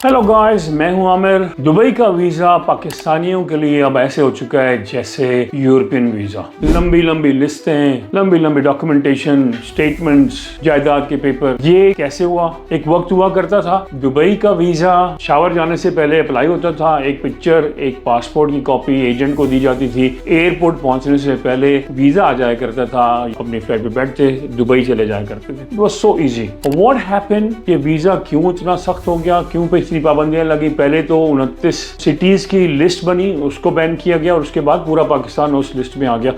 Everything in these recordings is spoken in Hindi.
हेलो गाइस, मैं हूं आमिर। दुबई का वीज़ा पाकिस्तानियों के लिए अब ऐसे हो चुका है जैसे यूरोपियन वीज़ा। लंबी लंबी लिस्टें, लंबी लंबी डॉक्यूमेंटेशन, स्टेटमेंट्स, जायदाद के पेपर। ये कैसे हुआ? एक वक्त हुआ करता था दुबई का वीज़ा शावर जाने से पहले अप्लाई होता था। एक पिक्चर, एक पासपोर्ट की कॉपी एजेंट को दी जाती थी। एयरपोर्ट पहुंचने से पहले वीज़ा आ जाया करता था। अपनी फ्लाइट पे बैठते दुबई चले जाया करते थे। It was so easy. What happened? ये वीज़ा क्यों इतना सख्त हो गया? क्यों पे इतनी पाबंदियां लगी? पहले तो 29 सिटीज की लिस्ट बनी, उसको बैन किया गया और उसके बाद पूरा पाकिस्तान उस लिस्ट में आ गया।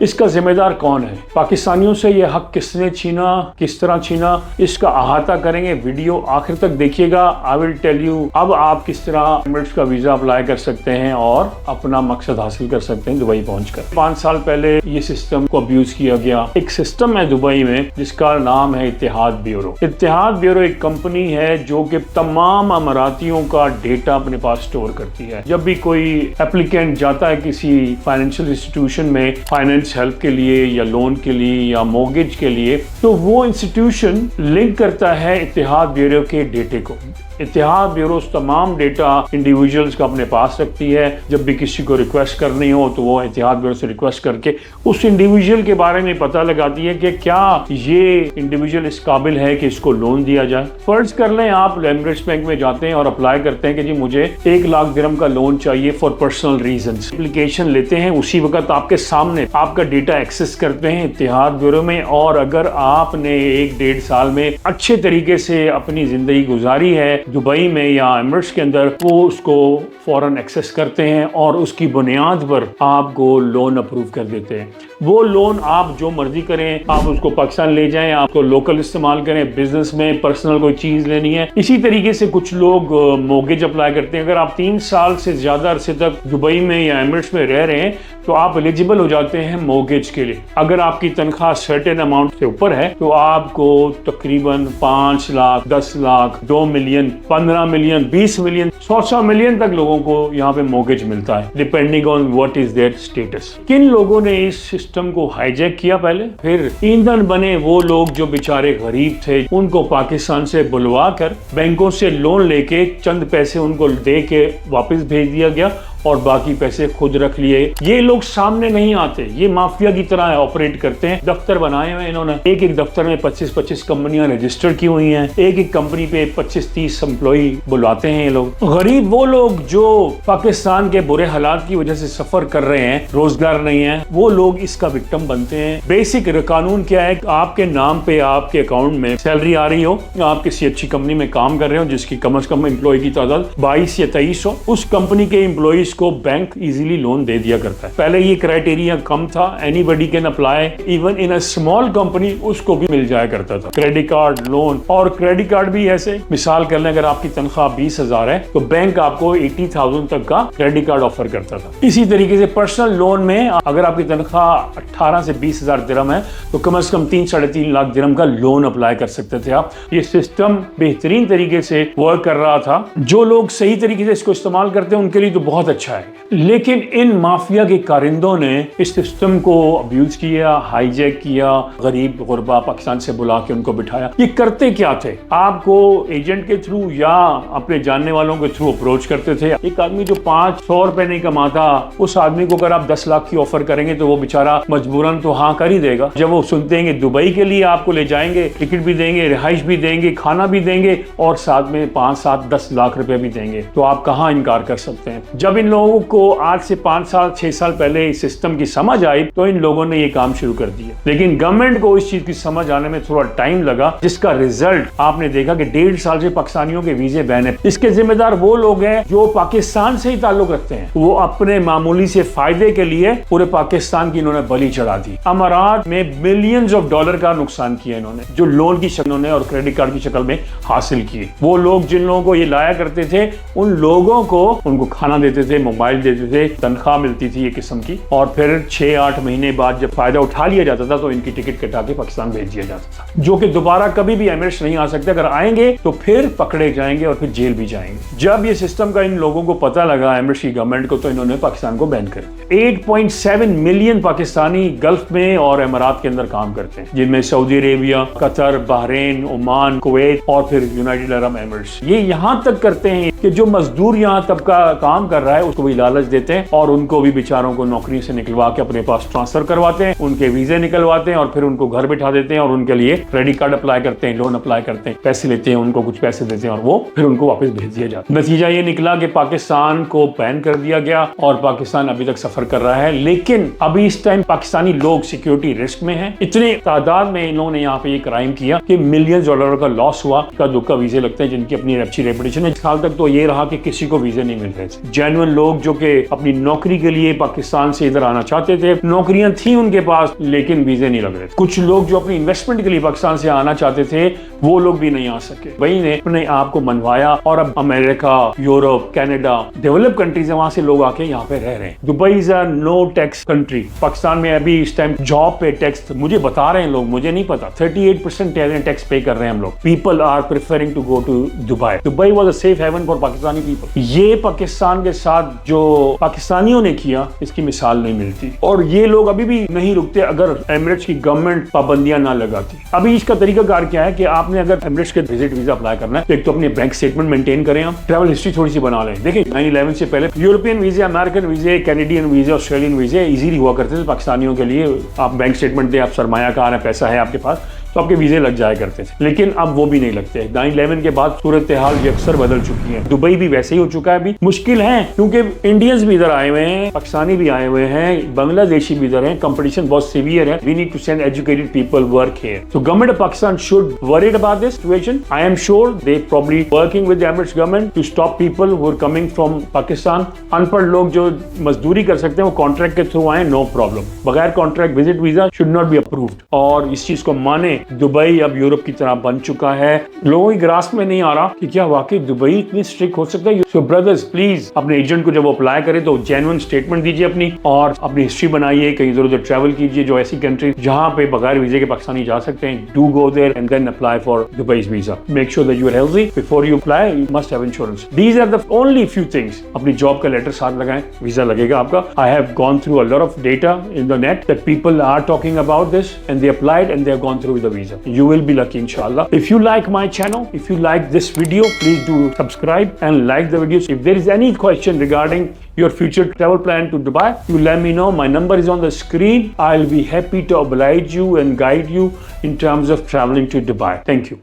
इसका जिम्मेदार कौन है? पाकिस्तानियों से ये हक किसने छीना, किस तरह छीना, इसका अहाता करेंगे। वीडियो आखिर तक देखिएगा। आई विल टेल यू अब आप किस तरह एमिरेट्स का वीजा अप्लाई कर सकते हैं और अपना मकसद हासिल कर सकते हैं दुबई पहुंचकर। 5 साल पहले ये सिस्टम को अब्यूज किया गया। एक सिस्टम है दुबई में जिसका नाम है इत्तेहाद ब्यूरो। इत्तेहाद ब्यूरो एक कंपनी है जो कि तमाम अमारातियों का डेटा अपने पास स्टोर करती है। जब भी कोई एप्लीकेंट जाता है किसी फाइनेंशियल इंस्टीट्यूशन में फाइनेंस हेल्प के लिए या लोन के लिए या मोर्गेज के लिए, तो वो इंस्टीट्यूशन लिंक करता है इत्तेहाद ब्यूरो के डेटे को। इत्तेहाद ब्यूरो तमाम डेटा इंडिविजुअल्स का अपने पास रखती है। जब भी किसी को रिक्वेस्ट करनी हो तो वो इत्तेहाद ब्यूरो से रिक्वेस्ट करके उस इंडिविजुअल के बारे में पता लगाती है कि क्या ये इंडिविजुअल इस काबिल है कि इसको लोन दिया जाए। फर्ज कर लें आप एमिरेट्स बैंक में जाते हैं और अप्लाई करते हैं कि जी मुझे 1 लाख दिरहम का लोन चाहिए फॉर पर्सनल रीजंस। एप्लीकेशन लेते हैं, उसी वक्त आपके सामने आपका डेटा एक्सेस करते हैं इत्तेहाद ब्यूरो में। और अगर आपने 1-1.5 साल में अच्छे तरीके से अपनी जिंदगी गुजारी है दुबई में या एमिरेट्स के अंदर, वो उसको फौरन एक्सेस करते हैं और उसकी बुनियाद पर आपको लोन अप्रूव कर देते हैं। वो लोन आप जो मर्जी करें, आप उसको पाकिस्तान ले जाएं, आपको लोकल इस्तेमाल करें, बिजनेस में पर्सनल कोई चीज लेनी है। इसी तरीके से कुछ लोग मोर्गेज अप्लाई करते हैं। अगर आप 3 साल से ज्यादा अरसे तक दुबई में या एमिरेट्स में रह रहे हैं तो आप एलिजिबल हो जाते हैं मोर्गेज के लिए। अगर आपकी तनख्वाह सर्टेन अमाउंट से ऊपर है तो आपको तकरीबन 5 lakh, 10 lakh, 2 million, 15 million, 20 million, 100 million तक लोगों को यहाँ पे मोर्गेज मिलता है, depending on what is their status. किन लोगों ने इस सिस्टम को हाईजैक किया पहले, फिर ईंधन बने वो लोग जो बेचारे गरीब थे, उनको पाकिस्तान से बुलवा कर बैंकों से लोन लेके चंद पैसे उनको दे के वापस भेज दिया गया और बाकी पैसे खुद रख लिए। ये लोग सामने नहीं आते, ये माफिया की तरह ऑपरेट करते हैं। दफ्तर बनाए हुए इन्होंने, एक एक दफ्तर में 25-25 कंपनियां रजिस्टर की हुई हैं। एक एक कंपनी पे 25-30 एम्प्लॉई बुलाते हैं ये लोग। गरीब वो लोग जो पाकिस्तान के बुरे हालात की वजह से सफर कर रहे हैं, रोजगार नहीं है, वो लोग इसका विक्टिम बनते हैं। बेसिक कानून क्या है? आपके नाम पे आपके अकाउंट में सैलरी आ रही हो, आप किसी अच्छी कंपनी में काम कर रहे हो जिसकी कम से कम एम्प्लॉय की तादाद 22 या 23 हो, उस कंपनी के एम्प्लॉय को बैंक इजीली लोन दे दिया करता है। पहले ये क्राइटेरिया कम था, anybody can apply, even in a small company उसको भी मिल जाया करता था क्रेडिट कार्ड, लोन। और क्रेडिट कार्ड भी ऐसे, मिसाल कर लें अगर आपकी तनख्वाह 20,000 है तो बैंक आपको 80,000 तक का क्रेडिट कार्ड ऑफर करता था। इसी तरीके से पर्सनल लोन में अगर आपकी तनख्वाह 18 से 20,000 दिरहम है तो कम से कम 3-3.5 लाख दिरहम का लोन अप्लाई कर सकते थे आप। ये सिस्टम बेहतरीन तरीके से वर्क कर रहा था। जो लोग सही तरीके से इसको इस्तेमाल करते हैं उनके लिए तो बहुत अच्छा है। लेकिन इन माफिया के कारिंदों ने इस सिस्टम को अब्यूज किया, हाईजैक किया, गरीब गुरबा पाकिस्तान से बुला के उनको बिठाया। ये करते क्या थे? आपको एजेंट के थ्रू या अपने जानने वालों के थ्रू अप्रोच करते थे। एक आदमी जो 500 रुपए नहीं कमाता, उस आदमी को अगर आप 10 लाख की ऑफर करेंगे तो वो बेचारा मजबूरन तो हाँ कर ही देगा। जब वो सुनते हैं कि दुबई के लिए आपको ले जाएंगे, टिकट भी देंगे, रिहाइश भी देंगे, खाना भी देंगे और साथ में 5-7-10 लाख रुपए भी देंगे, तो आप कहाँ इनकार कर सकते हैं? जब इन लोगों को आज से 5 साल 6 साल पहले इस सिस्टम की समझ आई तो इन लोगों ने ये काम शुरू कर दिया। लेकिन गवर्नमेंट को इस चीज की समझ आने में थोड़ा टाइम लगा, जिसका रिजल्ट आपने देखा कि 1.5 साल से पाकिस्तानियों के वीजे बैन है। इसके जिम्मेदार वो लोग हैं जो पाकिस्तान से ही ताल्लुक रखते हैं। वो अपने मामूली से फायदे के लिए पूरे पाकिस्तान की इन्होंने बलि चढ़ा दी। अमारात में मिलियंस ऑफ डॉलर का नुकसान किया इन्होंने, जो लोन की शक्ल में और क्रेडिट कार्ड की शक्ल में हासिल किए। वो लोग जिन लोगों को ये लाया करते थे उन लोगों को उनको खाना देते थे, मोबाइल देते थे, तनख्वाह मिलती थी एक किस्म की, और फिर 6-8 महीने बाद जब फायदा उठा लिया जाता था तो इनकी टिकट कटा के पाकिस्तान भेज दिया जाता था, जो कि दोबारा कभी भी एमिरेट्स नहीं आ सकते। अगर आएंगे तो फिर पकड़े जाएंगे और फिर जेल भी जाएंगे। जब ये सिस्टम का इन लोगों को पता लगा, एमिरेट्स की गवर्नमेंट को, तो इन्होंने पाकिस्तान को बैन कर दिया। 8.7 मिलियन पाकिस्तानी गल्फ में और अमारात के अंदर काम करते हैं, जिनमें Saudi Arabia, Qatar, Bahrain, Oman, Kuwait और फिर यूनाइटेड अरब एमिरेट्स। ये यहाँ तक करते हैं कि जो मजदूर यहाँ तबका काम कर रहा है उसको भी लालच देते हैं और उनको भी बेचारों को नौकरी से निकलवा के अपने पास ट्रांसफर करवाते हैं, उनके वीजे निकलवाते हैं और फिर उनको घर बिठा देते हैं और उनके लिए क्रेडिट कार्ड अप्लाई करते हैं, लोन अप्लाई करते हैं, पैसे लेते हैं, उनको कुछ पैसे देते हैं और वो फिर उनको वापस भेज दिया जाता है। नतीजा ये निकला कि पाकिस्तान को बैन कर दिया गया और पाकिस्तान अभी तक सफर कर रहा है। लेकिन अभी इस टाइम पाकिस्तानी लोग सिक्योरिटी रिस्क में हैं। इतने तादाद में इन्होंने यहाँ पे ये क्राइम किया कि मिलियन डॉलर का लॉस हुआ। का दुक्का वीजे लगते हैं जिनकी अपनी अच्छी रेपुटेशन है। साल तक तो ये रहा कि किसी को वीजे नहीं मिल रहे थे। जेन्युइन लोग जो कि अपनी नौकरी के लिए पाकिस्तान से इधर आना चाहते थे, नौकरियां थी उनके पास लेकिन वीजे नहीं लग रहे थे। कुछ लोग जो अपनी इन्वेस्टमेंट के लिए पाकिस्तान से आना चाहते थे वो लोग भी नहीं आ सके। वही ने अपने आप को मनवाया और अब America, Europe, Canada, develop countries है, वहां से लोग आके यहाँ पे रह रहे हैं। Dubai is a no tax country. Pakistan में अभी इस टाइम जॉब पे टैक्स, मुझे बता रहे हैं लोग, मुझे नहीं पता, 38% टैक्स पे कर रहे हैं हम लोग। People are preferring to go to Dubai. Dubai was a safe haven for Pakistani people. ये पाकिस्तान के साथ जो पाकिस्तानियों ने किया इसकी मिसाल नहीं मिलती और ये लोग अभी भी नहीं रुकते अगर एमिरेट्स की गवर्नमेंट पाबंदियां ना लगाती। अभी इसका तरीकाकार क्या है कि आपने अगर एमिरेट्स के विजिट वीजा अप्लाई करना है तो एक तो अपने बैंक स्टेटमेंट मेंटेन करें, आप ट्रैवल हिस्ट्री थोड़ी सी बना लें। देखिए 9/11 से पहले यूरोपियन वीजे, अमेरिकन वीजे, कैनेडियन वीजे, ऑस्ट्रेलियन वीजे इजीली हुआ करते थे पाकिस्तानियों के लिए। आप बैंक स्टेटमेंट दें, आप सरमायाकार है, पैसा है आपके पास, तो आपके वीजे लग जाया करते थे। लेकिन अब वो भी नहीं लगते। 9/11 के बाद सूरत हाल ये अक्सर बदल चुकी है। दुबई भी वैसे ही हो चुका है। अभी मुश्किल है क्योंकि इंडियंस भी इधर आए हुए हैं, पाकिस्तानी भी आए हुए हैं, बांग्लादेशी भी इधर हैं। कंपटीशन बहुत सीवियर है। We need to send educated people work here. So government of Pakistan should worried about this situation. I am sure they probably working with the Emirates government to stop people who are coming from Pakistan. अनपढ़ लोग जो मजदूरी कर सकते हैं वो कॉन्ट्रैक्ट के थ्रू आए, नो प्रॉब्लम। बगैर contract visit visa should not be approved. और इस चीज को माने, दुबई अब यूरोप की तरह बन चुका है। लोगों की ग्रास में नहीं आ रहा कि क्या वाकई दुबई इतनी स्ट्रिक्ट हो सकता है। सो ब्रदर्स प्लीज अपने एजेंट को जब अप्लाई करें तो जेन्युइन स्टेटमेंट दीजिए अपनी और अपनी हिस्ट्री बनाइए। कहीं इधर उधर ट्रैवल कीजिए जो ऐसी कंट्री जहां पे बगैर वीजे के पाकिस्तानी जा सकते हैं। Do go there and then apply for Dubai's visa. Make sure that you are healthy before you apply. You must have insurance. These are the only few things. अपनी जॉब का लेटर साथ लगाएं, वीजा लगेगा आपका। I have gone through a lot of data in the net that people are talking about this and they applied and they have gone through with the visa. You will be lucky inshallah. If you like my channel, if you like this video, please do subscribe and like the videos. If there is any question regarding your future travel plan to Dubai, you let me know. My number is on the screen. I'll be happy to oblige you and guide you in terms of traveling to Dubai. Thank you.